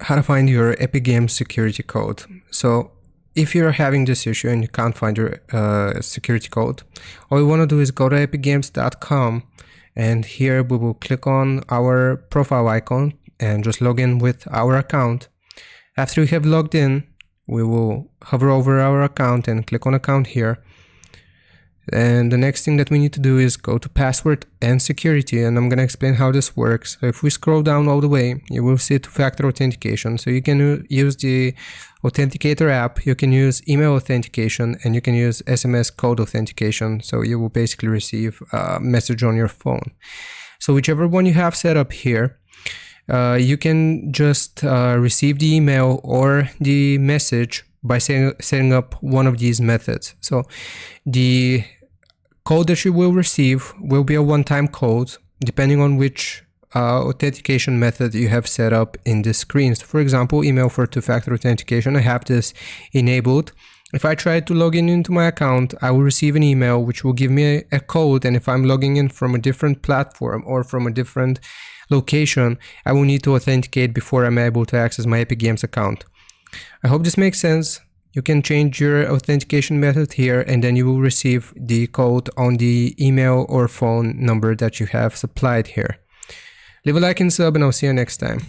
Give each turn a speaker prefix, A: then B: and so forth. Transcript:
A: how to find your Epic Games security code. So if you're having this issue and you can't find your security code, all you want to do is go to epicgames.com, and here we will click on our profile icon and just log in with our account. After we have logged in, we will hover over our account and click on account here. And the next thing that we need to do is go to password and security, and I'm going to explain how this works. So if we scroll down all the way, you will see two-factor authentication. So you can use the Authenticator app, you can use email authentication, and you can use SMS code authentication. So you will basically receive a message on your phone. So whichever one you have set up here, you can just receive the email or the message by setting up one of these methods. So the code that you will receive will be a one-time code depending on which authentication method you have set up in the screen. So for example, email for two-factor authentication, I have this enabled. If I try to log in into my account, I will receive an email which will give me a code, and if I'm logging in from a different platform or from a different location, I will need to authenticate before I'm able to access my Epic Games account. I hope this makes sense. You can change your authentication method here, and then you will receive the code on the email or phone number that you have supplied here. Leave a like and sub, and I'll see you next time.